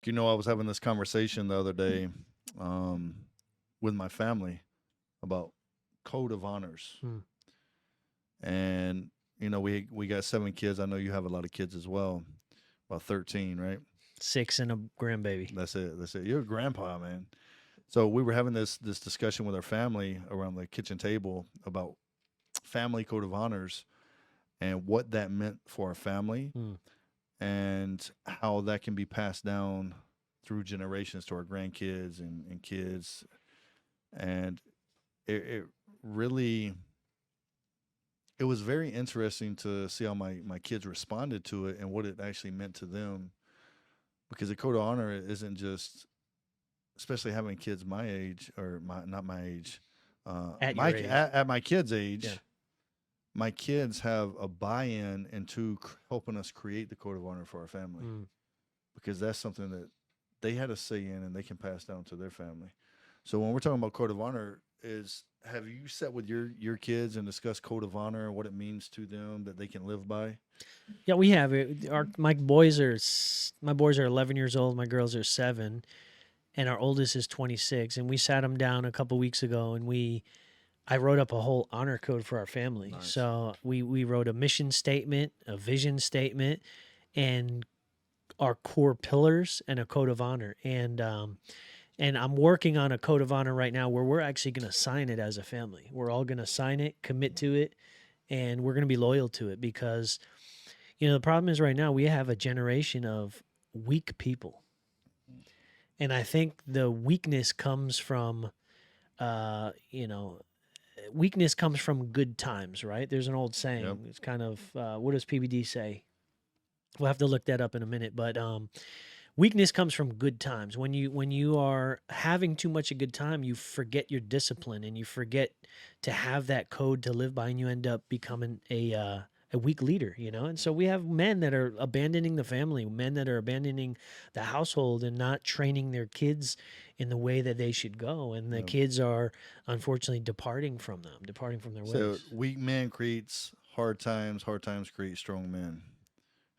I was having this conversation the other day with my family about code of honors, Hmm. and we got 7 kids. I know you have a lot of kids as well, about 13, right? 6 and a grandbaby. That's it. That's it. You're a grandpa, man. So we were having this discussion with our family around the kitchen table about family code of honors and what that meant for our family Hmm. and how that can be passed down through generations to our grandkids and kids. And it really it was very interesting to see how my kids responded to it and what it actually meant to them, because the code of honor isn't just, especially having kids my age, or my not my age, At my your age. at my kids' Yeah. age. My kids have a buy-in into helping us create the code of honor for our family, Hmm. because that's something that they had a say in and they can pass down to their family. So when we're talking about code of honor, is have you sat with your kids and discussed code of honor and what it means to them that they can live by? Yeah, we have it. My boys are 11 years old. My girls are 7, and our oldest is 26. And we sat them down a couple weeks ago, and I wrote up a whole honor code for our family. Nice. So we wrote a mission statement, a vision statement, and our core pillars and a code of honor. And I'm working on a code of honor right now where we're actually going to sign it as a family. We're all going to sign it, commit to it, and we're going to be loyal to it because the problem is right now we have a generation of weak people. And I think the weakness comes from uh, you know, weakness comes from good times, right? There's an old Yep. saying. It's kind of what does PBD say? We'll have to look that up in a minute, but weakness comes from good times. When you are having too much a good time, you forget your discipline and you forget to have that code to live by, and you end up becoming a weak leader. And so we have men that are abandoning the family, men that are abandoning the household and not training their kids in the way that they should go, and the Yep. kids are unfortunately departing from them, departing from their So ways. weak man creates hard times. Hard times create strong men.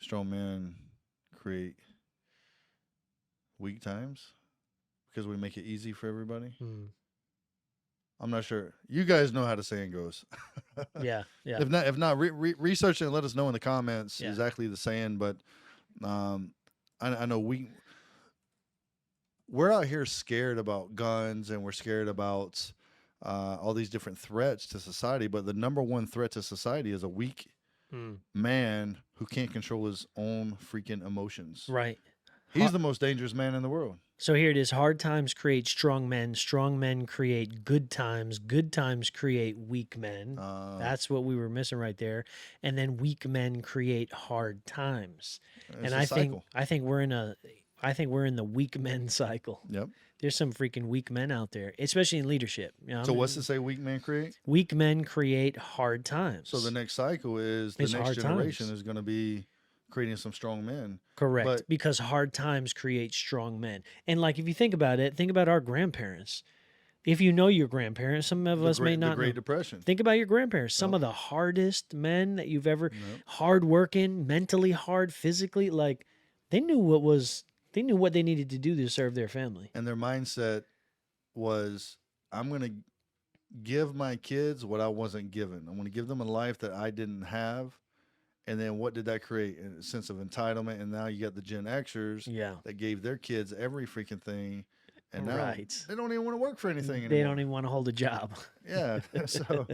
Strong men create weak times because we make it easy for everybody. Mm. I'm not sure. You guys know how the saying goes. Yeah, yeah, If not, research it and let us know in the comments yeah. exactly the saying. But um, I know we're out here scared about guns and we're scared about all these different threats to society. But the number one threat to society is a weak Mm. man who can't control his own freaking emotions. Right. He's the most dangerous man in the world. So here it is: hard times create strong men create good times create weak men. Uh, That's what we were missing right there. And then weak men create hard times. And it's a I think cycle. I think we're in a I think we're in the weak men cycle. Yep. There's some freaking weak men out there, especially in leadership. So what's to say weak men create? Weak men create hard times. So the next cycle is the It's next hard generation times. is going to be creating some strong men. Correct, But because hard times create strong men. And like if you think about it, think about our grandparents. If you know your grandparents, some of the us may great the not Great know. Depression. Think about your grandparents. Some Yep. of the hardest men that you've ever, Yep. hard working, mentally hard, physically, like they knew they knew what they needed to do to serve their family. And their mindset was, I'm going to give my kids what I wasn't given. I'm going to give them a life that I didn't have. And then what did that create? A sense of entitlement. And now you got the Gen Xers Yeah, that gave their kids every freaking thing. And now right. they don't even want to work for anything They don't anymore. even want to hold a job. Yeah. So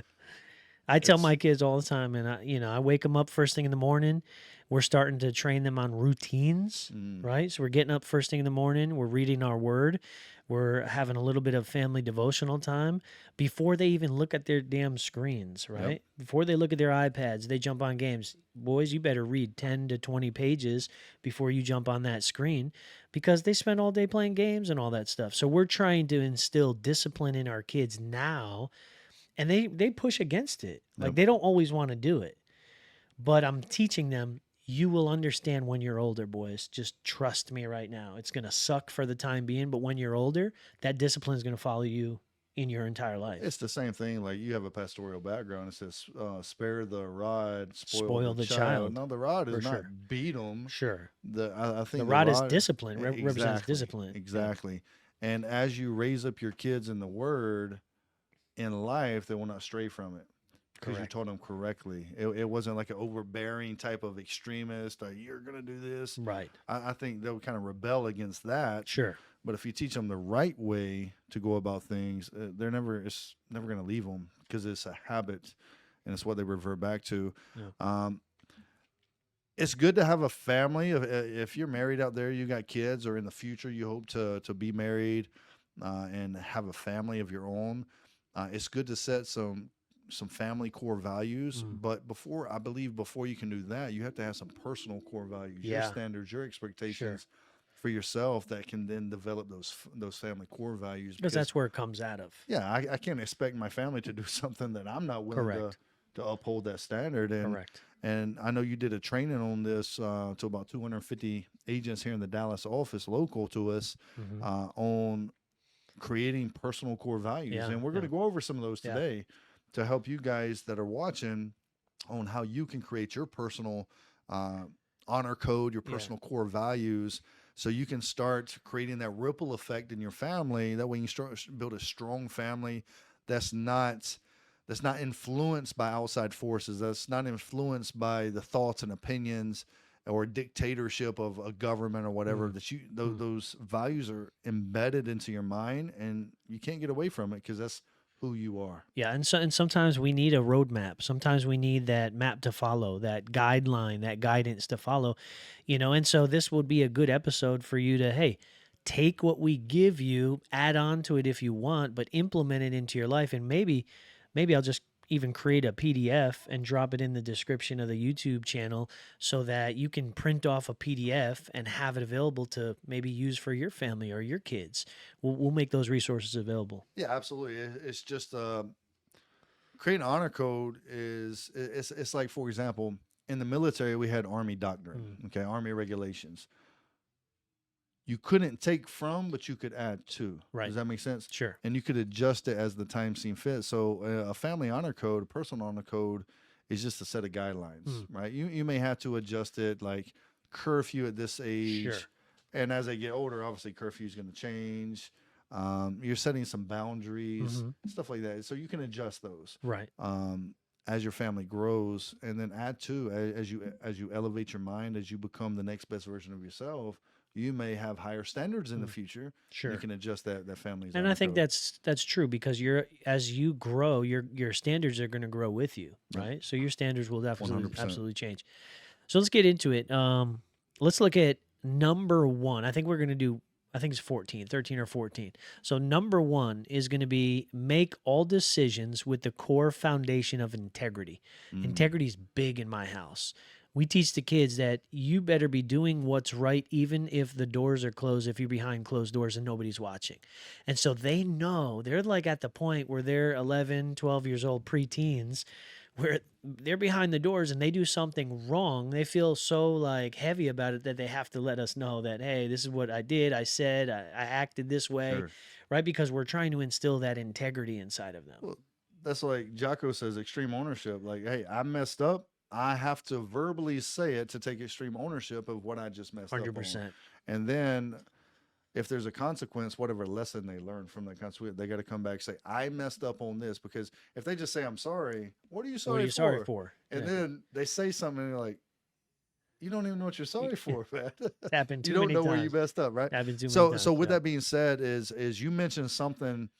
I tell it's, my kids all the time, and I wake them up first thing in the morning. We're starting to train them on routines, mm, right? So we're getting up first thing in the morning. We're reading our word. We're having a little bit of family devotional time before they even look at their damn screens, yep. right? Before they look at their iPads, they jump on games. Boys, you better read 10 to 20 pages before you jump on that screen because they spend all day playing games and all that stuff. So we're trying to instill discipline in our kids now, and they push against it. Like Yep. they don't always want to do it. But I'm teaching them, you will understand when you're older, boys. Just trust me right now. It's going to suck for the time being, but when you're older, that discipline is going to follow you in your entire life. It's the same thing. Like you have a pastoral background. It says, "Spare the rod, spoil Spoil the the child." child, Now the rod is for not sure. beat them. Sure. I The think the rod is rod discipline, represents exactly, discipline. Yeah. exactly. And as you raise up your kids in the Word in life, they will not stray from it because you Correct. taught them correctly. It wasn't like an overbearing type of extremist. You're gonna do this. Right. I think they'll kind of rebel against that. Sure. But if you teach them the right way to go about things, it's never going to leave them because it's a habit and it's what they revert back to. Yeah. It's good to have a family. If you're married out there, you got kids, or in the future you hope to be married and have a family of your own. It's good to set some family core values. But before you can do that, you have to have some personal core values, your Yeah. standards, your expectations for yourself that can then develop those family core values. Because that's where it comes out of. Yeah, I can't expect my family to do something that I'm not willing Correct. to uphold that standard. Correct. And I know you did a training on this to about 250 agents here in the Dallas office, local to us, on creating personal core values. Yeah, And we're going to go over some of those Yeah. today to help you guys that are watching on how you can create your personal honor code, your personal core values, so you can start creating that ripple effect in your family. That way you start build a strong family that's not influenced by outside forces, that's not influenced by the thoughts and opinions or dictatorship of a government or whatever. Those values are embedded into your mind and you can't get away from it because that's who you are. Yeah, and sometimes we need a roadmap. Sometimes we need that map to follow, that guideline, that guidance to follow, And so this would be a good episode for you to, hey, take what we give you, add on to it if you want, but implement it into your life. And maybe I'll just even create a PDF and drop it in the description of the YouTube channel so that you can print off a PDF and have it available to maybe use for your family or your kids. We'll make those resources available. Yeah, absolutely. It's just creating an honor code it's like, for example, in the military we had Army doctrine, okay, Army regulations. You couldn't take from, but you could add to. Right. Does that make sense? Sure. And you could adjust it as the time seemed fit. So a family honor code, a personal honor code, is just a set of guidelines, right? You may have to adjust it, like curfew at this age, Sure. and as they get older, obviously curfew is going to change. You're setting some boundaries, stuff like that. So you can adjust those, Right. as your family grows, and then add to as you elevate your mind, as you become the next best version of yourself. You may have higher standards in the future. Sure. You can adjust that family's. And I think that's true because as you grow, your standards are going to grow with you, right? So your standards will definitely 100%. absolutely change. So let's get into it. Let's look at number 1. I think we're going to do, I think it's 13 or 14. So number 1 is going to be make all decisions with the core foundation of integrity. Integrity is big in my house. We teach the kids that you better be doing what's right, even if the doors are closed, if you're behind closed doors and nobody's watching. And so they know, they're like at the point where they're 11, 12 years old, preteens, where they're behind the doors and they do something wrong. They feel so like heavy about it that they have to let us know that, hey, this is what I did. I said, I acted this way, Sure. right? Because we're trying to instill that integrity inside of them. Well, that's like Jocko says, extreme ownership. Like, hey, I messed up. I have to verbally say it to take extreme ownership of what I just messed 100%. up on. And then if there's a consequence, whatever lesson they learn from that consequence, they got to come back and say, I messed up on this. Because if they just say, I'm sorry, what are you sorry for? Sorry for? And then they say something and you're like, you don't even know what you're sorry for, man. It's happened too You don't many know times. where you messed up, right? Happened too many So times. with that being said, is you mentioned something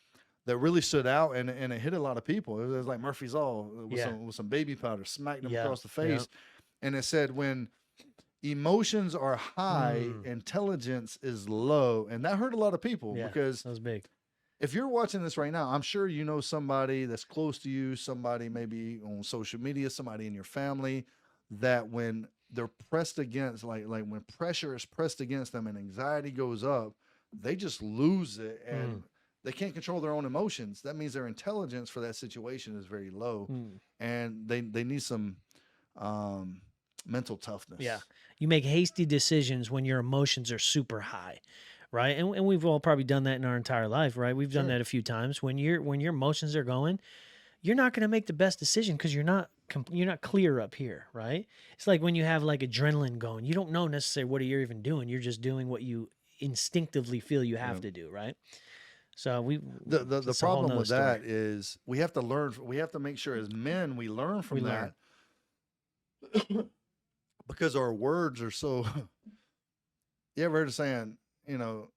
that really stood out and it hit a lot of people. It was like Murphy's Law with some baby powder, smacked them across the face. And it said when emotions are high, intelligence is low. And that hurt a lot of people because that was big. if you're watching this right now, I'm sure you know somebody that's close to you, somebody maybe on social media, somebody in your family, that when they're pressed against, like when pressure is pressed against them and anxiety goes up, they just lose it and they can't control their own emotions. That means their intelligence for that situation is very low, and they need some mental toughness. Yeah. You make hasty decisions when your emotions are super high, right? And we've all probably done that in our entire life, right? We've done Sure. that a few times. When your emotions are going, you're not going to make the best decision because you're not clear up here, right? It's like when you have like adrenaline going, you don't know necessarily what you're even doing. You're just doing what you instinctively feel you have Yeah. to do, right? So The it's a whole problem nother with story. that is we have to learn. We have to make sure as men we learn We from learn. that because our words are so. You ever heard of saying, you know,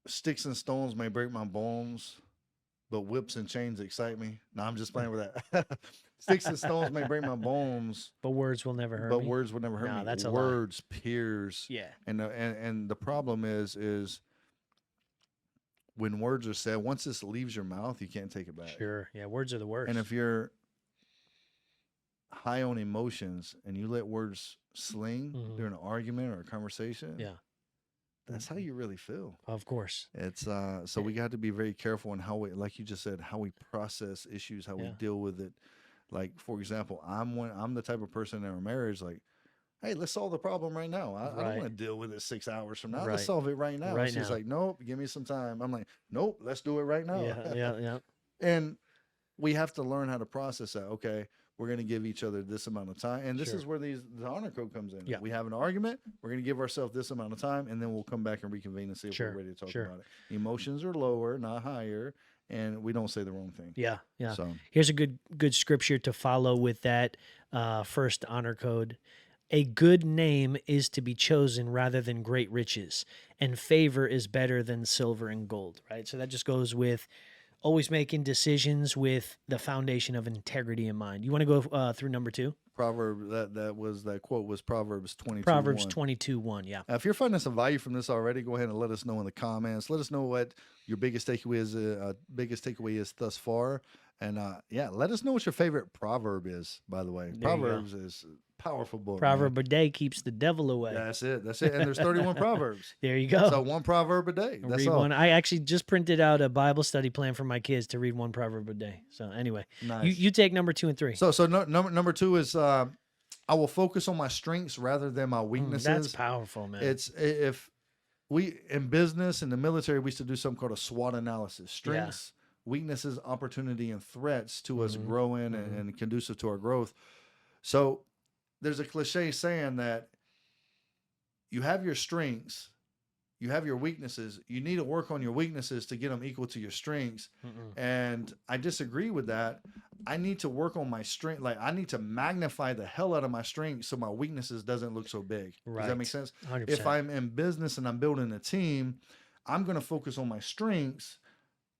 sticks and stones may break my bones, but whips and chains excite me? No, I'm just playing with that. Sticks and stones may break my bones, But words will never hurt but me. words would never hurt No, me. that's a lie. Words pierce, Yeah. and the problem is when words are said, once this leaves your mouth, you can't take it back. Sure. Yeah. Words are the worst. And if you're high on emotions and you let words sling during an argument or a conversation, yeah, that's how you really feel. of course. It's so we got to be very careful in how we, like you just said, how we process issues, how we Yeah. deal with it. Like for example, I'm the type of person in our marriage, like, hey, let's solve the problem right now. I don't Right. want to deal with it 6 hours from now. Right. Let's solve it right now. Right She's now. like, nope, give me some time. I'm like, nope, let's do it right now. Yeah. And we have to learn how to process that. Okay, we're going to give each other this amount of time, and this Sure. is where the honor code comes in. Yeah. We have an argument, we're going to give ourselves this amount of time, and then we'll come back and reconvene and see if Sure. we're ready to talk Sure. about it. Emotions are lower, not higher, and we don't say the wrong thing. Yeah. Yeah. So Here's a good scripture to follow with that first honor code. A good name is to be chosen rather than great riches, and favor is better than silver and gold, right? So that just goes with always making decisions with the foundation of integrity in mind. You want to go through number 2? Proverb that quote was Proverbs 22. Proverbs 22:1. Yeah. If you're finding some value from this already, go ahead and let us know in the comments. Let us know what your biggest takeaway is thus far, and yeah, let us know what your favorite proverb is. By the way, There you Proverbs is a powerful book. Proverb a day keeps the devil away. That's it. And there's 31 proverbs. There you go. So one proverb a day. That's read all. one. I actually just printed out a Bible study plan for my kids to read one proverb a day. So anyway, Nice. you take number 2 and 3. So number 2 is I will focus on my strengths rather than my weaknesses. That's powerful, man. It's if we in business in the military we used to do something called a SWOT analysis: strengths, weaknesses, opportunity, and threats to us growing and conducive to our growth. So there's a cliche saying that you have your strengths, you have your weaknesses. You need to work on your weaknesses to get them equal to your strengths. And I disagree with that. I need to work on my strength. Like I need to magnify the hell out of my strengths so my weaknesses doesn't look so big. Right. Does that make sense? 100%. If I'm in business and I'm building a team, I'm going to focus on my strengths.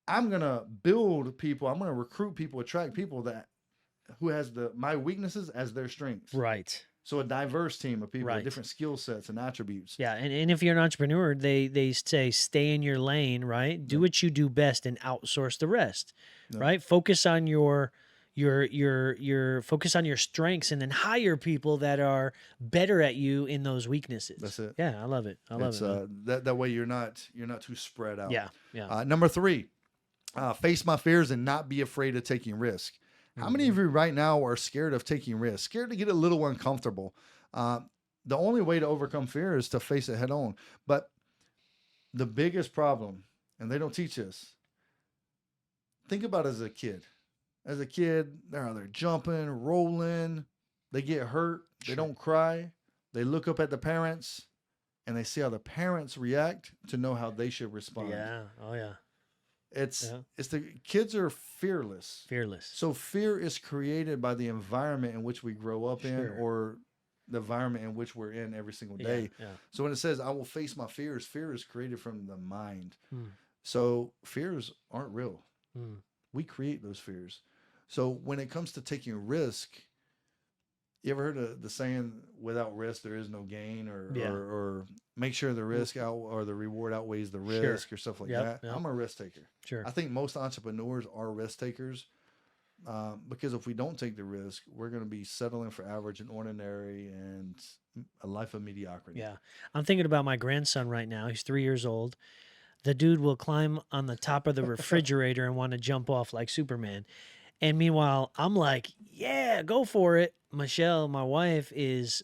I'm going to build people. I'm going to recruit people, attract people who has my weaknesses as their strengths. Right. So a diverse team of people Right. with different skill sets and attributes. Yeah, and if you're an entrepreneur, they say stay in your lane, right? Do what you do best and outsource the rest. Yep. Right? Focus on your focus on your strengths and then hire people that are better at you in those weaknesses. That's it. Yeah, I love it. I love It's, it. Man. that way you're not too spread out. Yeah. Yeah. Number 3, face my fears and not be afraid of taking risk. How many of you right now are scared of taking risks, scared to get a little uncomfortable? The only way to overcome fear is to face it head on. But the biggest problem, and they don't teach us, think about it as a kid. As a kid, they're out there jumping, rolling. They get hurt. They don't cry. They look up at the parents, and they see how the parents react to know how they should respond. Yeah. Oh yeah. It's the kids are fearless. Fearless. So fear is created by the environment in which we grow up in or the environment in which we're in every single day. Yeah. So when it says I will face my fears, fear is created from the mind. So fears aren't real. We create those fears. So when it comes to taking risk, you ever heard of the saying, without risk, there is no gain, or make sure the risk or the reward outweighs the risk or stuff like that. I'm a risk taker. Sure. I think most entrepreneurs are risk takers because if we don't take the risk, we're going to be settling for average and ordinary and a life of mediocrity. Yeah. I'm thinking about my grandson right now. He's 3 years old. The dude will climb on the top of the refrigerator and want to jump off like Superman. And meanwhile, I'm like, yeah, go for it. Michelle, my wife, is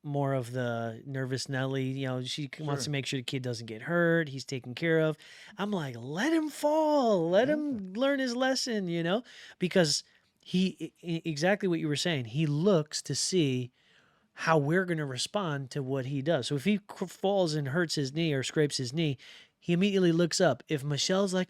more of the nervous Nelly. You know, she wants Sure. to make sure the kid doesn't get hurt. He's taken care of. I'm like, let him fall. Let Yeah. him learn his lesson, you know, because exactly what you were saying, he looks to see how we're going to respond to what he does. So if he falls and hurts his knee or scrapes his knee, he immediately looks up. If Michelle's like,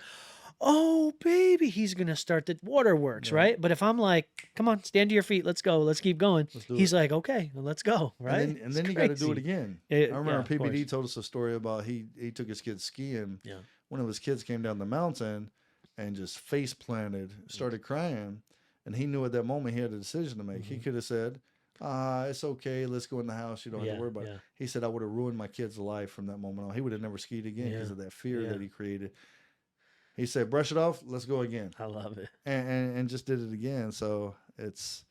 oh, baby, he's going to start the waterworks, Yeah. right? But if I'm like, come on, stand to your feet, let's go, let's keep going, Let's do he's it. like, okay, well, let's go, right? And It's then you got to do it crazy. again. Yeah, I remember of course. PBD told us a story about he took his kids skiing. Yeah. One of his kids came down the mountain and just face planted, started crying, and he knew at that moment he had a decision to make. He could have said, it's okay, let's go in the house, you don't have Yeah, to worry about yeah. it. He said, I would have ruined my kid's life from that moment on. He would have never skied again because Yeah, of that fear yeah. that he created. He said, brush it off, let's go again. I love it. And just did it again. So it's,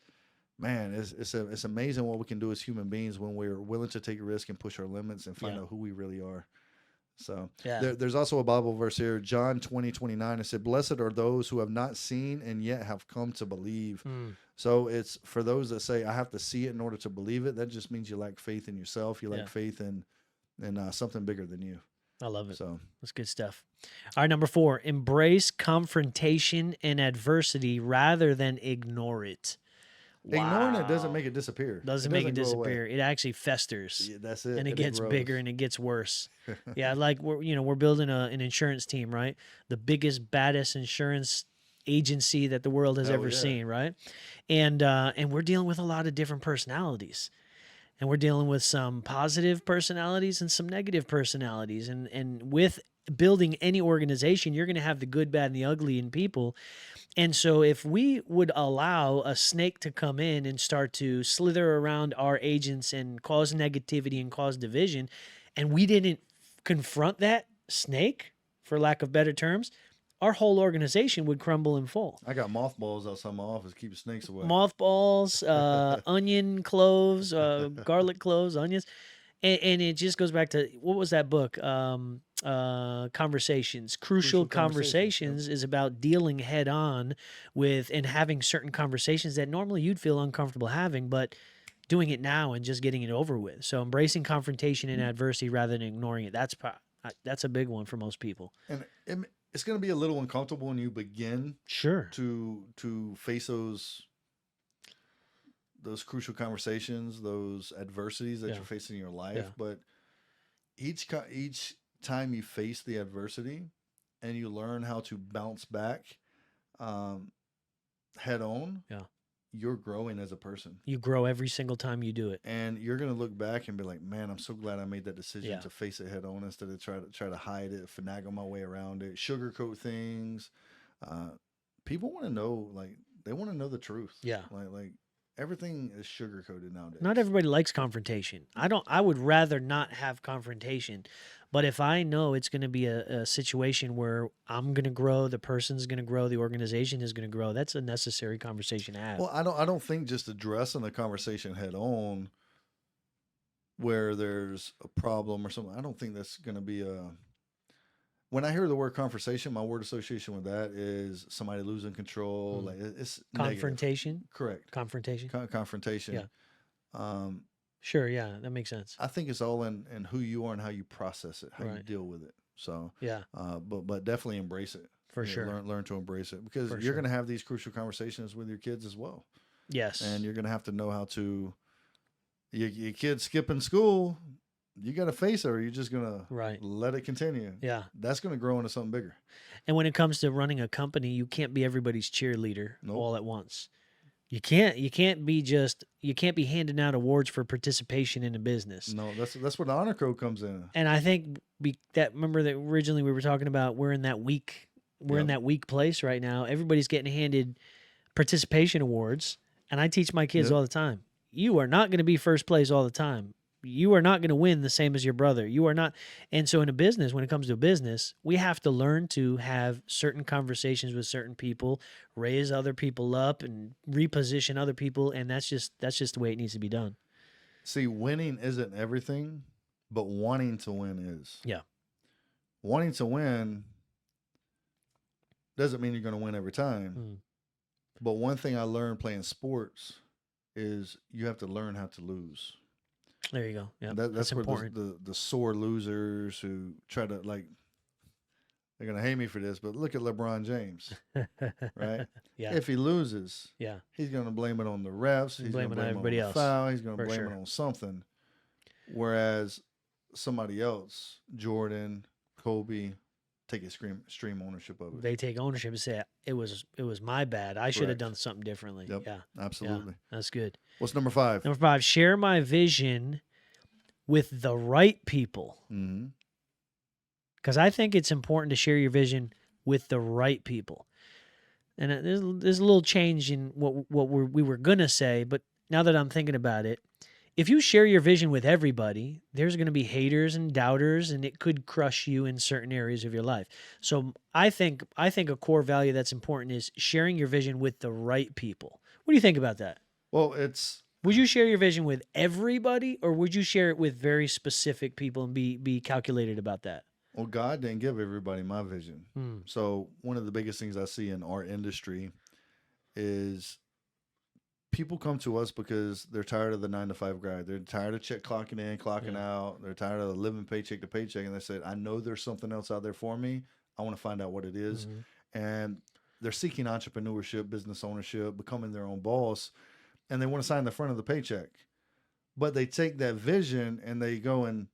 man, it's amazing what we can do as human beings when we're willing to take a risk and push our limits and find Yeah. out who we really are. So Yeah. there's also a Bible verse here, John 20:29. It said, blessed are those who have not seen and yet have come to believe. Mm, So it's for those that say, I have to see it in order to believe it. That just means you lack faith in yourself. You lack Yeah. faith in something bigger than you. I love it. So That's good stuff. All right, number 4, embrace confrontation and adversity rather than ignore it. ignoring it doesn't Wow. make it disappear. Doesn't make it go away. disappear. It actually festers. Yeah, that's it. And it and gets grows. bigger and it gets worse. Yeah, like we're building an insurance team, right? The biggest, baddest insurance agency that the world has Hell ever yeah. seen, right? And we're dealing with a lot of different personalities. And we're dealing with some positive personalities and some negative personalities. And with building any organization, you're going to have the good, bad, and the ugly in people. And so if we would allow a snake to come in and start to slither around our agents and cause negativity and cause division, and we didn't confront that snake, for lack of better terms, our whole organization would crumble in full. I got mothballs outside my office keeping snakes away. Mothballs, onion cloves, garlic cloves, onions. And it just goes back to, what was that book? Conversations. Crucial Crucial Conversations, Conversations is about dealing head on with and having certain conversations that normally you'd feel uncomfortable having, but doing it now and just getting it over with. So embracing confrontation and adversity rather than ignoring it. That's a big one for most people. And it's going to be a little uncomfortable when you begin Sure. to face those crucial conversations, those adversities that Yeah. you're facing in your life. Yeah. But each time you face the adversity and you learn how to bounce back head on, Yeah. you're growing as a person. You grow every single time you do it. And you're gonna look back and be like, "Man, I'm so glad I made that decision Yeah. to face it head on instead of try to hide it, finagle my way around it, sugarcoat things." People want to know, like, they want to know the truth. Yeah. Like everything is sugarcoated nowadays. Not everybody likes confrontation. I would rather not have confrontation. But if I know it's going to be a situation where I'm going to grow, the person's going to grow, the organization is going to grow, that's a necessary conversation to have. Well, I don't think just addressing the conversation head on where there's a problem or something, I don't think that's going to be when I hear the word conversation, my word association with that is somebody losing control. Like it's Confrontation. Negative. Correct. Confrontation. Confrontation. Yeah. Sure. Yeah, that makes sense. I think it's all in who you are and how you process it, how you Right. deal with it. So Yeah, but definitely embrace it. for You know, sure. Learn to embrace it because For you're sure. going to have these crucial conversations with your kids as well, Yes. and you're going to have to know how to. Your kid skipping school, you got to face it, or you're just going to Right. let it continue. Yeah. That's going to grow into something bigger. And when it comes to running a company, you can't be everybody's cheerleader Nope. all at once. You can't be handing out awards for participation in a business. No, that's where the honor code comes in. And I think remember that originally we were talking about we're in that weak place right now. Everybody's getting handed participation awards, and I teach my kids Yep. all the time. You are not going to be first place all the time. You are not going to win the same as your brother. You are not. And so in a business, when it comes to a business, we have to learn to have certain conversations with certain people, raise other people up and reposition other people, and that's just the way it needs to be done. See, winning isn't everything, but wanting to win is. Yeah. Wanting to win doesn't mean you're going to win every time. Mm. But one thing I learned playing sports is you have to learn how to lose. There you go. Yeah, That's that's where important. the sore losers who try to like, they're gonna hate me for this, but look at LeBron James, right? Yeah, If he loses, yeah. he's gonna blame it on the refs. He's gonna Blaming blame it on everybody the else foul. He's gonna for blame it sure. on something. Whereas somebody else, Jordan, Kobe, take extreme ownership of it. They take ownership and say it was my bad. I should have Correct. done something differently. Yep. Yeah, yeah. Absolutely. That's good. What's number 5? Number 5, share my vision with the right people. Mm-hmm. Because I think it's important to share your vision with the right people. And there's a little change in what we were going to say, but now that I'm thinking about it, if you share your vision with everybody, there's going to be haters and doubters, and it could crush you in certain areas of your life. So I think a core value that's important is sharing your vision with the right people. What do you think about that? Well, Would you share your vision with everybody, or would you share it with very specific people and be calculated about that? well, God didn't give everybody my vision. Hmm. So one of the biggest things I see in our industry is people come to us because they're tired of the 9 to 5 grind. They're tired of clocking in, clocking out. They're tired of living paycheck to paycheck. And they said, I know there's something else out there for me. I want to find out what it is. Mhm. And they're seeking entrepreneurship, business ownership, becoming their own boss. And they want to sign the front of the paycheck. But they take that vision and they go and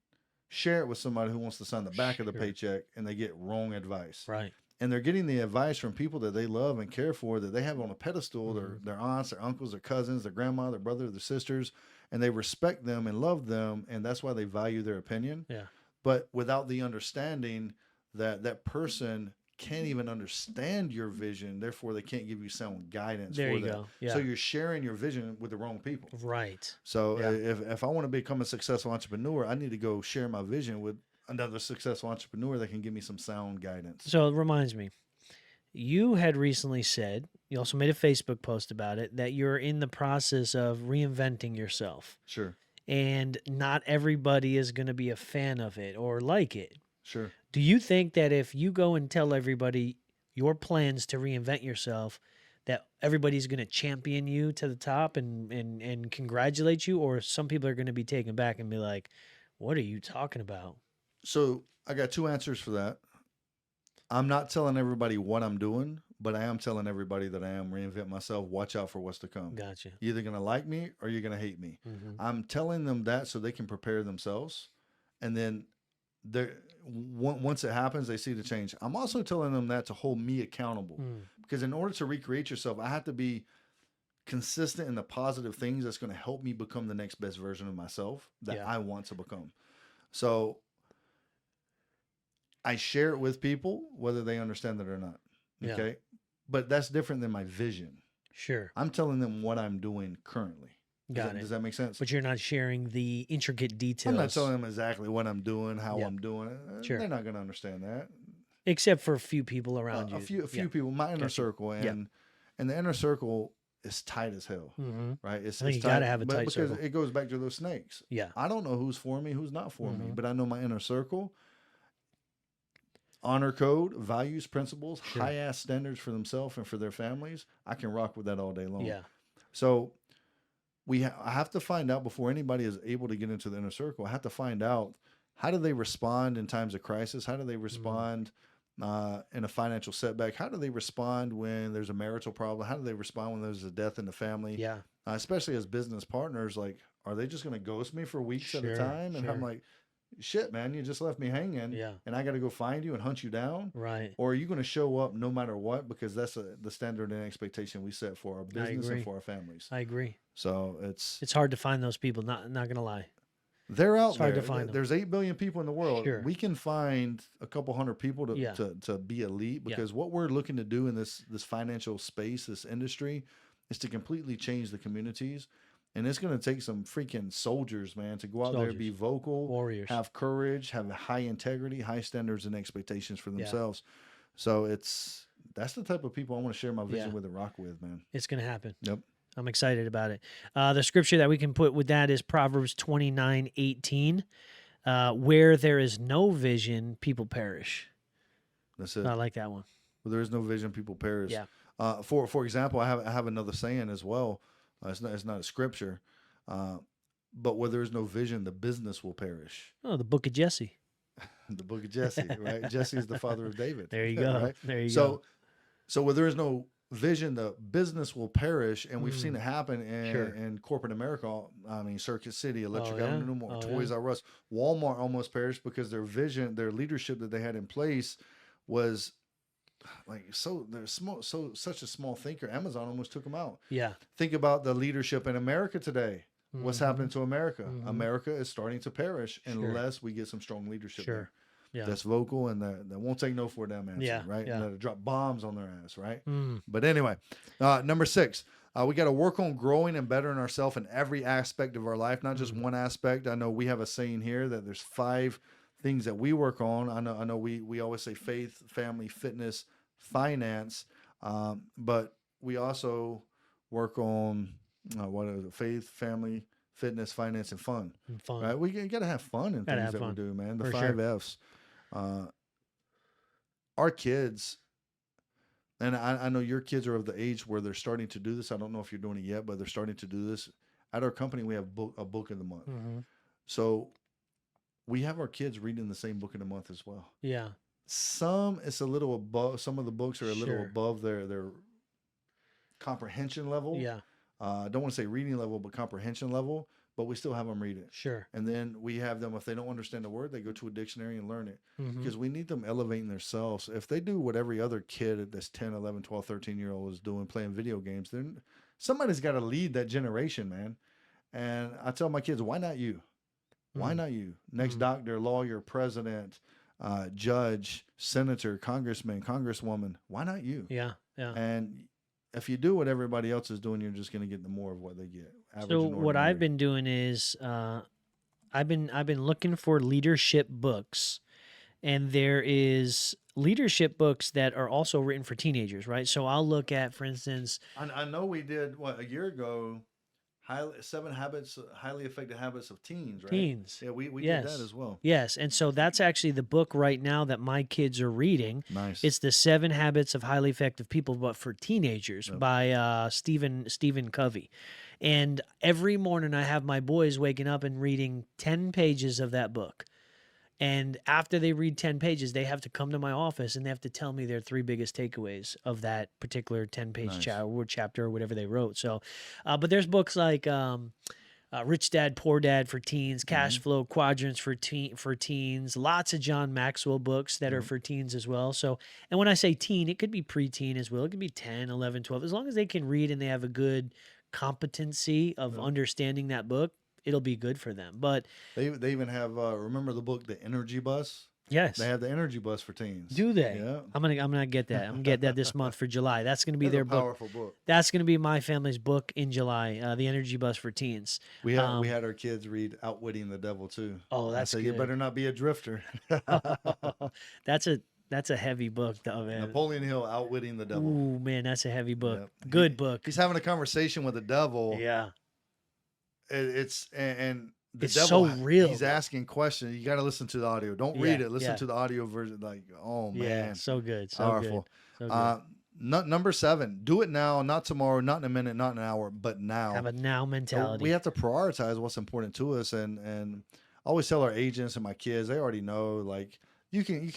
share it with somebody who wants to sign the back of the Sure. paycheck, and they get wrong advice. Right. And they're getting the advice from people that they love and care for, that they have on a pedestal, Mhm. their aunts, their uncles, their cousins, their grandma, their brother, their sisters, and they respect them and love them, and that's why they value their opinion. Yeah. But without the understanding that that person can't even understand your vision, therefore they can't give you sound guidance There for you that. go. Yeah. So you're sharing your vision with the wrong people. Right. So Yeah. if I want to become a successful entrepreneur, I need to go share my vision with another successful entrepreneur that can give me some sound guidance. So it reminds me, you had recently said, you also made a Facebook post about it, that you're in the process of reinventing yourself. Sure. And not everybody is going to be a fan of it or like it. Sure. Do you think that if you go and tell everybody your plans to reinvent yourself, that everybody's going to champion you to the top and congratulate you? Or some people are going to be taken back and be like, what are you talking about? So I got 2 answers for that. I'm not telling everybody what I'm doing, but I am telling everybody that I am reinvent myself. Watch out for what's to come. Gotcha. You're either going to like me or you're going to hate me. Mhm. I'm telling them that so they can prepare themselves. And then once it happens, they see the change. I'm also telling them that to hold me accountable. Mm. Because in order to recreate yourself, I have to be consistent in the positive things that's going to help me become the next best version of myself that Yeah. I want to become. So I share it with people, whether they understand it or not. Yeah. Okay. But that's different than my vision. Sure. I'm telling them what I'm doing currently. Got it. Does that make sense? But you're not sharing the intricate details. I'm not telling them exactly what I'm doing, how Yeah. I'm doing it. Sure. They're not going to understand that. Except for a few people around you. A few Yeah. people, my inner Gotcha. circle, Yeah. and the inner circle is tight as hell, Mm-hmm. right? It's, I think it's you tight, gotta have a tight because circle. it goes back to those snakes. Yeah. I don't know who's for me, who's not for me, Mhm. but I know my inner circle. Honor code, values, principles, Sure. high ass standards for themselves and for their families. I can rock with that all day long. Yeah. So I have to find out before anybody is able to get into the inner circle. I have to find out, how do they respond in times of crisis? How do they respond in a financial setback? How do they respond when there's a marital problem? How do they respond when there's a death in the family? Yeah. Especially as business partners, like, are they just going to ghost me for weeks at a Sure, time? And I'm sure. like, shit, man, you just left me hanging, Yeah. and I got to go find you and hunt you down. Right. Or are you going to show up no matter what? Because that's the standard and expectation we set for our business agree. and for our families. I agree. So it's hard to find those people. Not gonna lie. they're out It's hard there. to find them. There's 8 billion people in the world. Sure. We can find a couple hundred people Yeah. to be elite, Yeah. because what we're looking to do in this financial space, this industry, is to completely change the communities. And it's going to take some freaking soldiers, man, to go out there, be vocal, Warriors. have courage, have high integrity, high standards and expectations for Yeah. themselves. So that's the type of people I want to share my vision Yeah. with and rock with, man. It's gonna happen. Yep. I'm excited about it. The scripture that we can put with that is Proverbs 29:18. Where there is no vision, people perish. That's it. I like that one. Where there is no vision, people perish. Yeah. For example, I have another saying as well. It's not a scripture, but where there is no vision, the business will perish. Oh, the Book of Jesse. The book of Jesse, right? Jesse is the father of David. There you go. Right? There you go. So where there is no vision, the business will perish, and we've seen Mm, it happen sure. in corporate America. I mean, Circuit City, Electric Oh, yeah. Avenue, Oh, Toys yeah. R Us, Walmart almost perished because their vision, their leadership that they had in place was like so. They're small, so such a small thinker. Amazon almost took them out. Yeah. Think about the leadership in America today. What's Mm-hmm. happening to America? Mm-hmm. America is starting to perish Sure. unless we get some strong leadership there Sure. Yeah. that's vocal and that won't take no for a damn answer, Yeah. right? Yeah. And that'll drop bombs on their ass, right? Mm. But anyway, number 6, we got to work on growing and bettering ourselves in every aspect of our life, not just one aspect. I know we have a saying here that there's 5 things that we work on. I know we always say faith, family, fitness, finance, but we also work on what is it? Faith, family, fitness, finance, and fun. And fun. Right? We got to have fun in Gotta things have that fun. we do, man. The For 5 sure. F's. Our kids, and I know your kids are of the age where they're starting to do this. I don't know if you're doing it yet, but they're starting to do this. At our company, we have a book of the month. Mm-hmm. So we have our kids reading the same book of the month as well. Yeah. Some it's a little above. Some of the books are a little Sure. above their comprehension level. Yeah. I don't want to say reading level, but comprehension level. But we still have them read it. Sure. And then we have them, if they don't understand the word, they go to a dictionary and learn it. Mm-hmm. Because we need them elevating themselves. If they do what every other kid that's 10, 11, 12, 13-year-old is doing, playing video games, then somebody's got to lead that generation, man. And I tell my kids, why not you? Why not you? Next doctor, lawyer, president, judge, senator, congressman, congresswoman. Why not you? Yeah. Yeah. And if you do what everybody else is doing, you're just going to get the more of what they get. Average So and what I've ordinary. been doing is I've been looking for leadership books, and there is leadership books that are also written for teenagers, right? So I'll look at, for instance, I know we did a year ago. 7 highly effective habits of teens, right? teens. Yeah, we Yes. did that as well. Yes, and so that's actually the book right now that my kids are reading. Nice. It's the 7 Habits of Highly Effective People, but for teenagers, Yep. by Stephen Covey. And every morning I have my boys waking up and reading 10 pages of that book. And after they read 10 pages, they have to come to my office and they have to tell me their 3 biggest takeaways of that particular 10-page Nice. chapter or whatever they wrote. So, but there's books like Rich Dad, Poor Dad for teens, Cash Flow Quadrants for teens, lots of John Maxwell books that are for teens as well. So, and when I say teen, it could be preteen as well. It could be 10, 11, 12. As long as they can read and they have a good competency of understanding that book, it'll be good for them. But They even have remember the book The Energy Bus? yes, They have the Energy Bus for teens. do they? Yeah. I'm gonna get that. I'm gonna get that this month for July. That's gonna be That's their a book. powerful book. That's gonna be my family's book in July. The Energy Bus for teens. We had our kids read Outwitting the Devil too. Oh, I that's said, good. you better not be a drifter. That's a heavy book, though, man. Napoleon Hill, Outwitting the Devil. Ooh, man, that's a heavy book. Yep. Good book. He's having a conversation with the devil. Yeah. And the It's devil, so real, he's though. asking questions. You got to listen to the audio. Don't read Yeah, it. Listen yeah. to the audio version. Like, oh Yeah, man, so good. So powerful. good. So good. Number 7, do it now, not tomorrow, not in a minute, not in an hour, but now. Have a now So mentality. we have to prioritize what's important to us, and I always tell our agents and my kids, they already know. Like, you can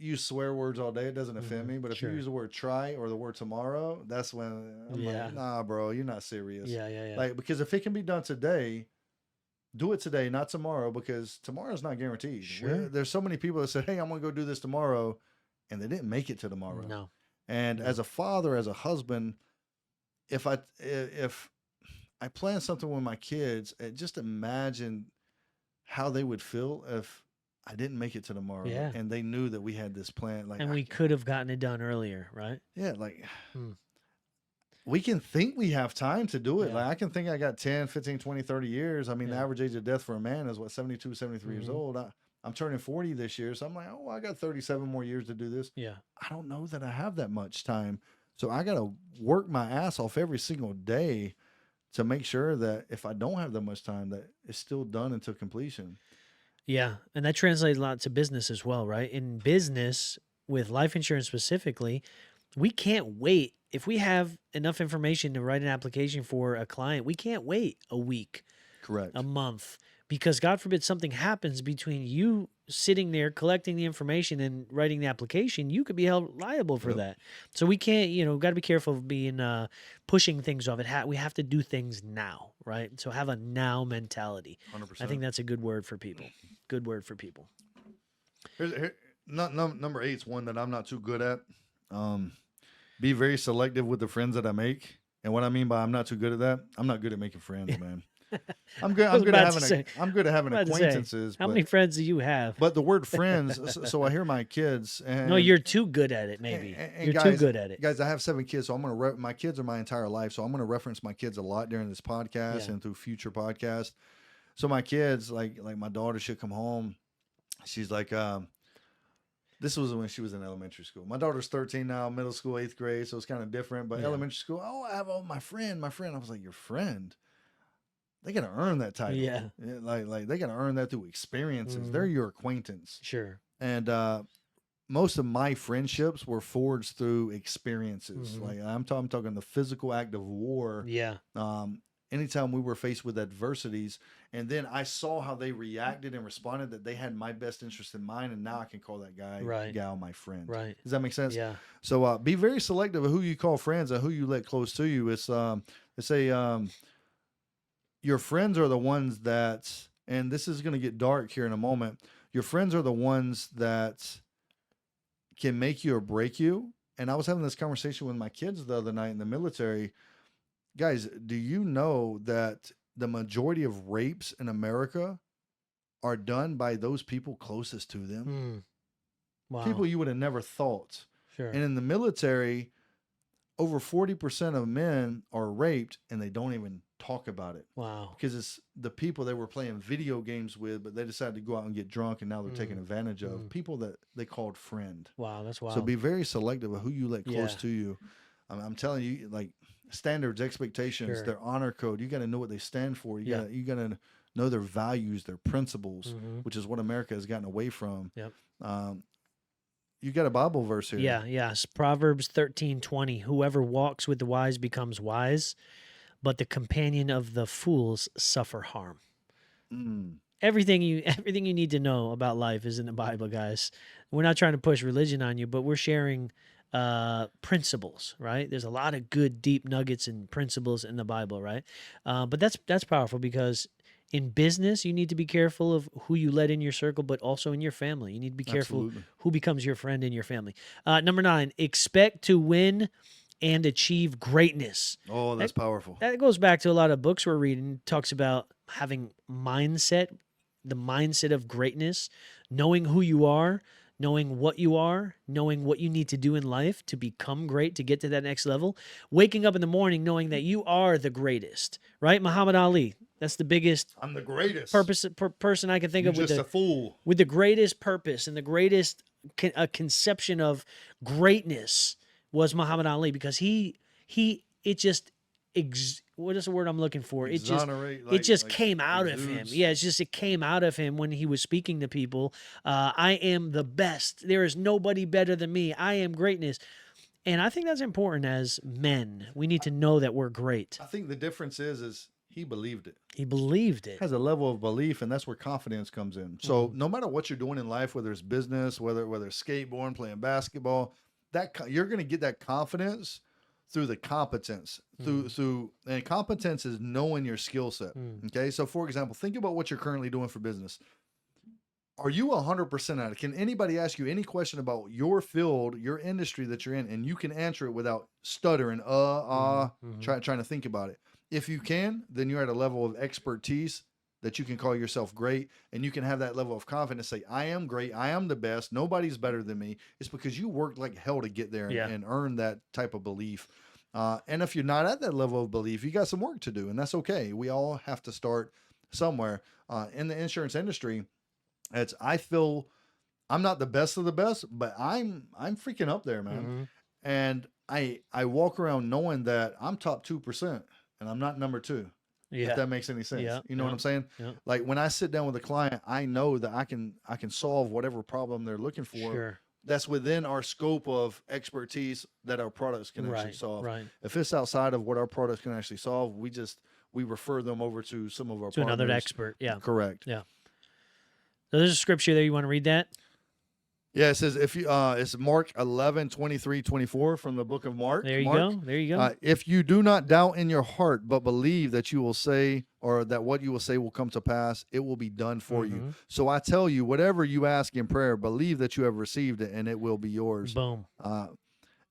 use swear words all day. It doesn't offend me, but if sure. you use the word try or the word tomorrow, that's when I'm Yeah. like, nah, bro, you're not serious. Yeah. Like, because if it can be done today, do it today, not tomorrow, because tomorrow's not guaranteed. Sure. There's so many people that said, hey, I'm going to go do this tomorrow, and they didn't make it to tomorrow. No. And No. as a father, as a husband, if I plan something with my kids, just imagine how they would feel if I didn't make it to tomorrow, Yeah. and they knew that we had this plan. Like, And we could have gotten it done earlier, right? yeah, like Hmm. we can think we have time to do it. Yeah. Like, I can think I got 10, 15, 20, 30 years. I mean, the Yeah. average age of death for a man is what, 72, 73 years Mhm. old. I'm turning 40 this year. So I'm like, oh, I got 37 more years to do this. Yeah. I don't know that I have that much time. So I got to work my ass off every single day to make sure that if I don't have that much time, that it's still done until completion. Yeah. And that translates a lot to business as well, right? In business, with life insurance specifically, we can't wait. If we have enough information to write an application for a client, we can't wait a week a Correct. month, because God forbid something happens between you sitting there collecting the information and writing the application, you could be held liable for Yep. that. So we can't, got to be careful of being pushing things off. We have to do things now, right? So have a now mentality. I think 100%. that's a good word for people. Good word for people. Here, number 8 is one that I'm not too good at. Um, be very selective with the friends that I make. And what I mean by I'm not too good at that, I'm not good at making friends, man. I'm good. I was I'm good at about to having say, I'm good at having acquaintances, how many friends do you have? but the word friends. So I hear my kids No, and you're too good at it. Maybe you're too guys, good at it. I have 7 kids, so I'm gonna my kids are my entire life, so I'm gonna reference my kids a lot during this podcast Yeah. and through future podcasts. So my kids, like my daughter, should come home. She's like, this was when she was in elementary school. My daughter's 13 now, middle school, 8th grade, so it's kind of different. But Yeah. elementary school, oh, I have my friend. I was like, your friend? They gotta earn that title. Yeah. Like they gotta earn that through experiences. They're Mhm. your acquaintance. Sure. And most of my friendships were forged through experiences. Mhm. Like I'm talking the physical act of war. Yeah. Anytime we were faced with adversities, and then I saw how they reacted and responded, that they had my best interest in mind, and now I can call that Right. gal, my friend. Right. Does that make sense? Yeah. So be very selective of who you call friends and who you let close to you. It's your friends are the ones that, and this is going to get dark here in a moment. Your friends are the ones that can make you or break you. And I was having this conversation with my kids the other night in the military. Guys, do you know that the majority of rapes in America are done by those people closest to them? Wow. People you would have never thought. Sure. And in the military, over 40% of men are raped and they don't even talk about it. Wow. Because it's the people they were playing video games with, but they decided to go out and get drunk, and now they're taking advantage of people that they called friend. Wow, that's wild. So be very selective of who you let close Yeah. to you. I'm telling you, like standards, expectations, Sure. their honor code. You got to know what they stand for. Yeah. You got to know their values, their principles, Mhm. which is what America has gotten away from. Yep. You got a Bible verse here. Yeah, yes. Proverbs 13:20. Whoever walks with the wise becomes wise, but the companion of the fools suffer harm. Everything you need to know about life is in the Bible, guys. We're not trying to push religion on you, but we're sharing principles, right? There's a lot of good deep nuggets and principles in the Bible, right? But that's powerful, because in business you need to be careful of who you let in your circle, but also in your family you need to be careful Absolutely. who becomes your friend in your family. Number 9, expect to win and achieve greatness. Oh, that's powerful. That goes back to a lot of books we're reading. It talks about having the mindset of greatness, knowing who you are, knowing what you need to do in life to become great, to get to that next level. Waking up in the morning knowing that you are the greatest, right? Muhammad Ali, that's the biggest I'm the greatest. person I can think You're of just a fool. with the greatest purpose and the greatest conception of greatness was Muhammad Ali, because what is the word I'm looking for? It just came out of him. Yeah, it came out of him when he was speaking to people. I am the best. There is nobody better than me. I am greatness. And I think that's important as men. We need to know that we're great. I think the difference is he believed it. He believed it. Has a level of belief, and that's where confidence comes in. So no matter what you're doing in life, whether it's business, whether it's skateboarding, playing basketball, you're going to get that confidence through the competence. And competence is knowing your skill set. Okay, so for example, think about what you're currently doing for business. Are you 100% at it? Can anybody ask you any question about your field, your industry that you're in, and you can answer it without stuttering, trying to think about it? If you can, then you're at a level of expertise that you can call yourself great, and you can have that level of confidence, say, I am great, I am the best, nobody's better than me. It's because you worked like hell to get there and earn that type of belief. And if you're not at that level of belief, you got some work to do, and that's okay. We all have to start somewhere. In the insurance industry, I feel I'm not the best of the best, but I'm freaking up there, man. And I walk around knowing that I'm top 2% and I'm not number 2. If that makes any sense. You know what I'm saying? Like when I sit down with a client, I know that I can solve whatever problem they're looking for. Sure. That's within our scope of expertise that our products can actually solve. Right. If it's outside of what our products can actually solve, we we refer them over to some of our To another partners. expert. Yeah. Correct. Yeah. So there's a scripture there. You want to read that? Yeah, it says if you it's Mark 11:23-24 from the book of Mark. There you go. There you go. If you do not doubt in your heart, but believe that you will say, or that what you will say will come to pass, it will be done for you. So I tell you, whatever you ask in prayer, believe that you have received it, and it will be yours. Boom.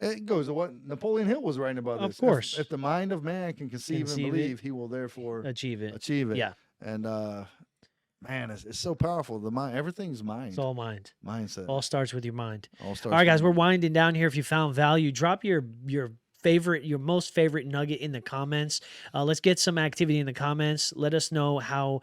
It goes to what Napoleon Hill was writing about this. Of course. If the mind of man can conceive and believe, he will therefore achieve it. Yeah. And man, it's so powerful. The mind, everything's mind. It's all mind. Mindset. All starts with your mind. All right, guys, we're winding down here. If you found value, drop your most favorite nugget in the comments. Let's get some activity in the comments. Let us know how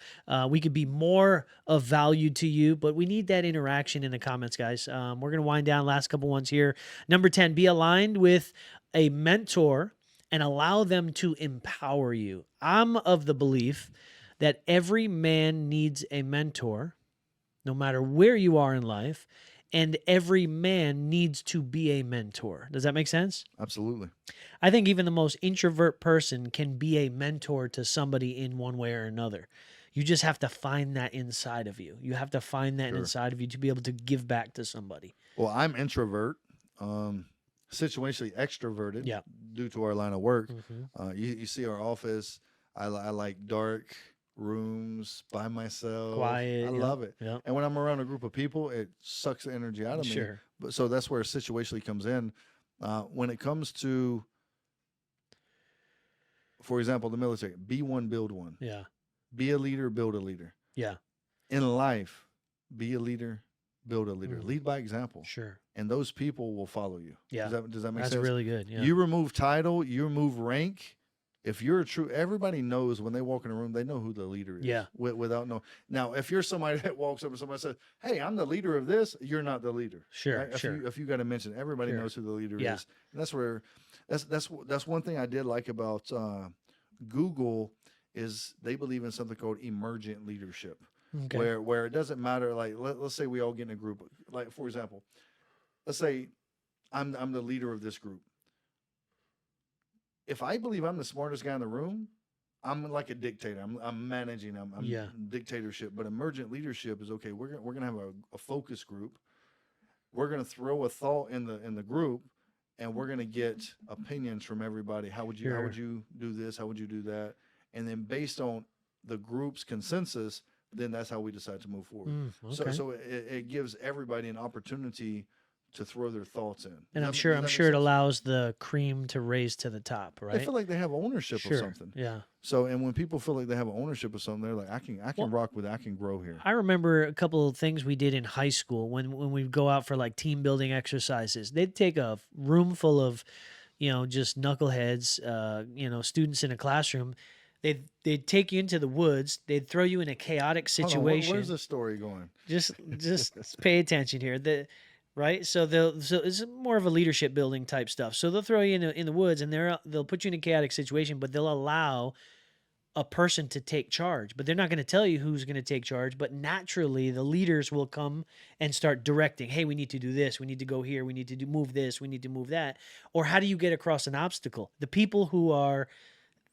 we could be more of value to you, but we need that interaction in the comments, guys. We're going to wind down last couple ones here. Number 10, be aligned with a mentor and allow them to empower you. I'm of the belief that every man needs a mentor, no matter where you are in life, and every man needs to be a mentor. Does that make sense? Absolutely. I think even the most introvert person can be a mentor to somebody in one way or another. You just have to find that inside of you. You have to find that inside of you to be able to give back to somebody. Well, I'm introvert, situationally extroverted due to our line of work. You see our office. I like dark rooms by myself. Quiet. I love it. Yep. And when I'm around a group of people, it sucks the energy out of me. Sure. But so that's where situationally comes in. When it comes to, for example, the military, be one, build one. Yeah. Be a leader, build a leader. Yeah. In life, be a leader, build a leader. Lead by example. Sure. And those people will follow you. Yeah. Does that make sense? That's really good. Yeah. You remove title, you remove rank. If you're a true, everybody knows when they walk in a room, they know who the leader is. Yeah. Without no. Now, if you're somebody that walks up and somebody says, "Hey, I'm the leader of this," you're not the leader. Sure. Right? Sure. If you got to mention, everybody knows who the leader is. And that's where, that's one thing I did like about Google is they believe in something called emergent leadership, where it doesn't matter. Like let's say we all get in a group. Like for example, let's say I'm the leader of this group. If I believe I'm the smartest guy in the room, I'm like a dictator. I'm managing. I'm dictatorship. But emergent leadership is okay. We're gonna have a focus group. We're gonna throw a thought in the group, and we're gonna get opinions from everybody. How would you do this? How would you do that? And then based on the group's consensus, then that's how we decide to move forward. So it gives everybody an opportunity to throw their thoughts in. And I'm sure it allows the cream to raise to the top, right? They feel like they have ownership of something. Yeah. So, and when people feel like they have ownership of something, they're like, I can rock with it. I can grow here. I remember a couple of things we did in high school when we'd go out for like team building exercises. They'd take a room full of, just knuckleheads, students in a classroom. They'd take you into the woods. They'd throw you in a chaotic situation. Where's the story going? Just pay attention here. Right, so it's more of a leadership building type stuff. So they'll throw you in the woods, and they'll put you in a chaotic situation, but they'll allow a person to take charge. But they're not going to tell you who's going to take charge. But naturally, the leaders will come and start directing. Hey, we need to do this. We need to go here. We need to move this. We need to move that. Or how do you get across an obstacle? The people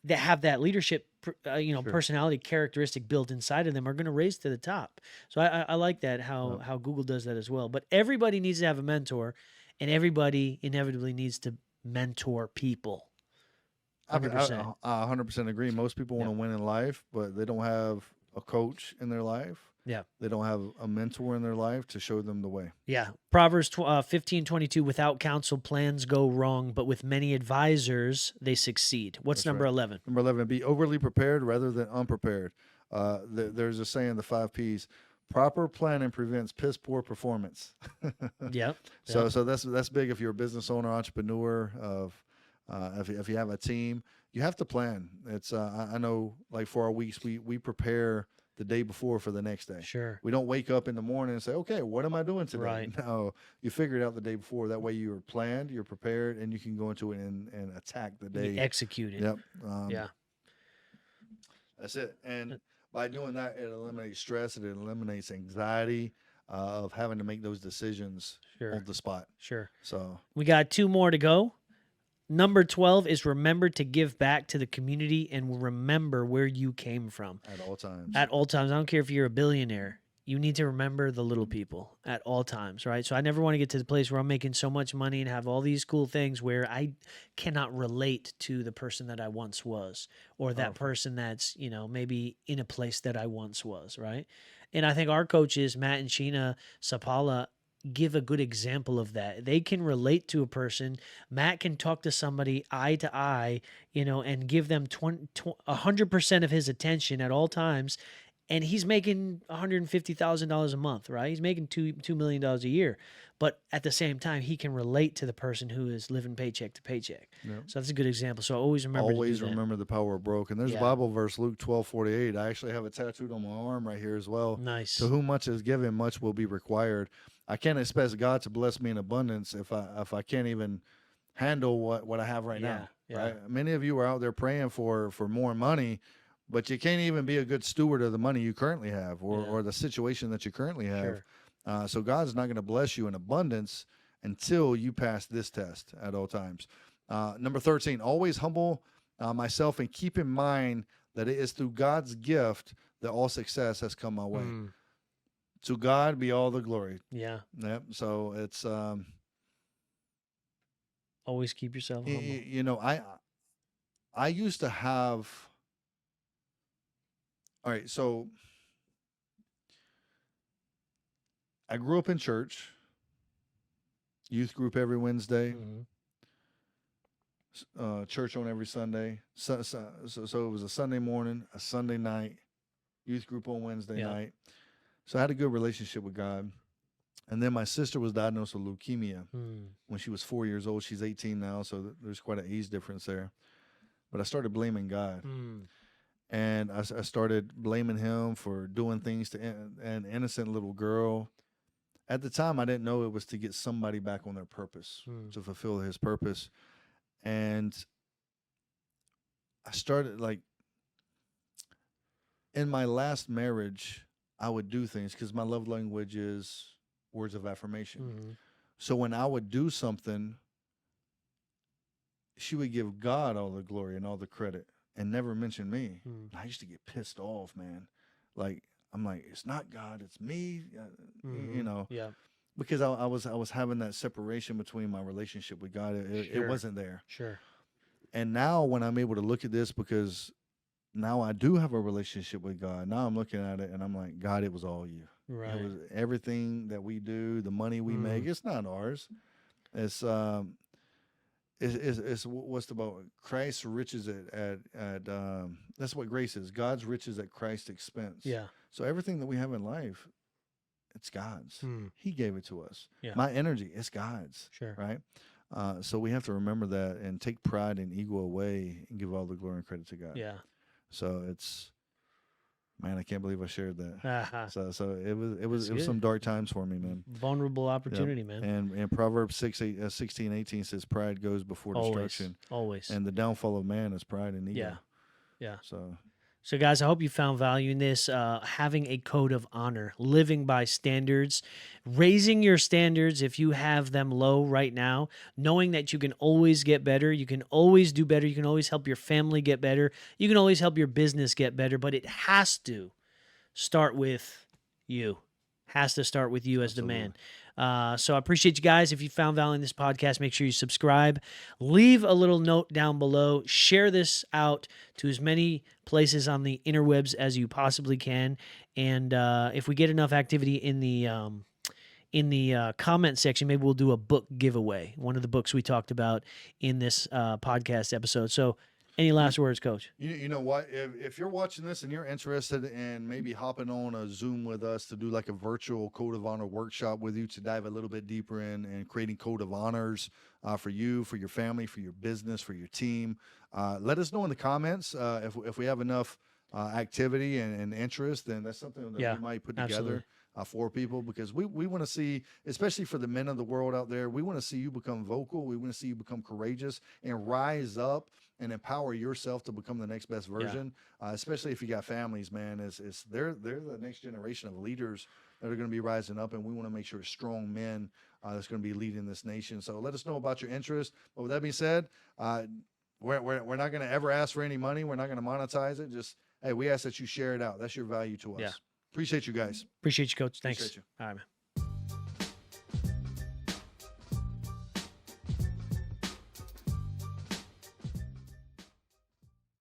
that have that leadership, personality characteristic built inside of them are going to raise to the top. So I like that, how Google does that as well. But everybody needs to have a mentor, and everybody inevitably needs to mentor people. 100%. I 100% agree. Most people want to win in life, but they don't have a coach in their life. Yeah. They don't have a mentor in their life to show them the way. Yeah. Proverbs 15:22, without counsel, plans go wrong, but with many advisors, they succeed. What's number 11? Number 11, be overly prepared rather than unprepared. There's a saying, the 5 Ps. Proper planning prevents piss poor performance. Yep. So that's big if you're a business owner, entrepreneur, if you have a team, you have to plan. It's I know, like for our weeks, we prepare the day before for the next day. Sure. We don't wake up in the morning and say, okay, what am I doing today? Right. No, you figure it out the day before. That way you're planned, you're prepared, and you can go into it and attack the day. You execute it. Yep. Yeah. That's it. And by doing that, it eliminates stress. It eliminates anxiety of having to make those decisions on the spot. Sure. So we got 2 more to go. Number 12 is remember to give back to the community and remember where you came from. At all times. At all times. I don't care if you're a billionaire. You need to remember the little people at all times, right? So I never want to get to the place where I'm making so much money and have all these cool things where I cannot relate to the person that I once was, or that person that's, maybe in a place that I once was, right? And I think our coaches, Matt and Sheena Sapala, give a good example of that. They can relate to a person. Matt can talk to somebody eye to eye, and give them 100% of his attention at all times, and he's making $150,000 a month, right? He's making $2 million a year, but at the same time, he can relate to the person who is living paycheck to paycheck. Yep. So that's a good example. So always remember. Always remember the power of broken. There's a Bible verse, Luke 12:48. I actually have it tattooed on my arm right here as well. Nice. To whom much is given, much will be required. I can't expect God to bless me in abundance if I can't even handle what I have right now. Right? Many of you are out there praying for more money, but you can't even be a good steward of the money you currently have, or the situation that you currently have. Sure. So God's not going to bless you in abundance until you pass this test at all times. Number 13, always humble myself and keep in mind that it is through God's gift that all success has come my way. To God be all the glory. Yeah. Yep. So it's always keep yourself humble. I used to have. All right, so I grew up in church, youth group every Wednesday, church on every Sunday. So it was a Sunday morning, a Sunday night, youth group on Wednesday night. So I had a good relationship with God. And then my sister was diagnosed with leukemia when she was 4 years old. She's 18 now, so there's quite an age difference there. But I started blaming God. And I started blaming him for doing things to an innocent little girl. At the time, I didn't know it was to get somebody back on their purpose, to fulfill his purpose. And I started, in my last marriage, I would do things because my love language is words of affirmation. So when I would do something, she would give God all the glory and all the credit and never mention me. I used to get pissed off, man. I'm like, it's not God, it's me, Yeah. Because I was having that separation between my relationship with God. It wasn't there. Sure. And now when I'm able to look at this, because now I do have a relationship with God, now I'm looking at it and I'm like, God, it was all you. Right. It was everything that we do, the money we make. It's not ours. It's what's about Christ's riches at that's what grace is. God's riches at Christ's expense. Yeah. So everything that we have in life, it's God's. He gave it to us. Yeah. My energy, it's God's. Sure. Right. So we have to remember that and take pride and ego away and give all the glory and credit to God. Yeah. So it's, man, I can't believe I shared that. Uh-huh. So it was some dark times for me, man. Vulnerable opportunity, man. And Proverbs 16:18 says, "Pride goes before destruction." Always. And the downfall of man is pride and ego. Yeah. Yeah. So guys, I hope you found value in this. Having a code of honor, living by standards, raising your standards if you have them low right now, knowing that you can always get better, you can always do better, you can always help your family get better, you can always help your business get better, but it has to start with you. Has to start with you as the man. So I appreciate you guys. If you found value in this podcast, make sure you subscribe. Leave a little note down below. Share this out to as many places on the interwebs as you possibly can. And if we get enough activity in the comment section, maybe we'll do a book giveaway. One of the books we talked about in this podcast episode. So any last words, Coach? You know what? If you're watching this and you're interested in maybe hopping on a Zoom with us to do like a virtual Code of Honor workshop with you to dive a little bit deeper in creating Code of Honors for you, for your family, for your business, for your team, let us know in the comments if we have enough activity and interest, then that's something that we might put together for people, because we want to see, especially for the men of the world out there, we want to see you become vocal. We want to see you become courageous and rise up and empower yourself to become the next best version. Especially if you got families, man, they're the next generation of leaders that are going to be rising up, and we want to make sure strong men that's going to be leading this nation. So let us know about your interest. But with that being said, we're not going to ever ask for any money. We're not going to monetize it. Just, hey, we ask that you share it out. That's your value to us. Yeah. Appreciate you guys. Appreciate you, Coach. Thanks. Appreciate you. All right, man.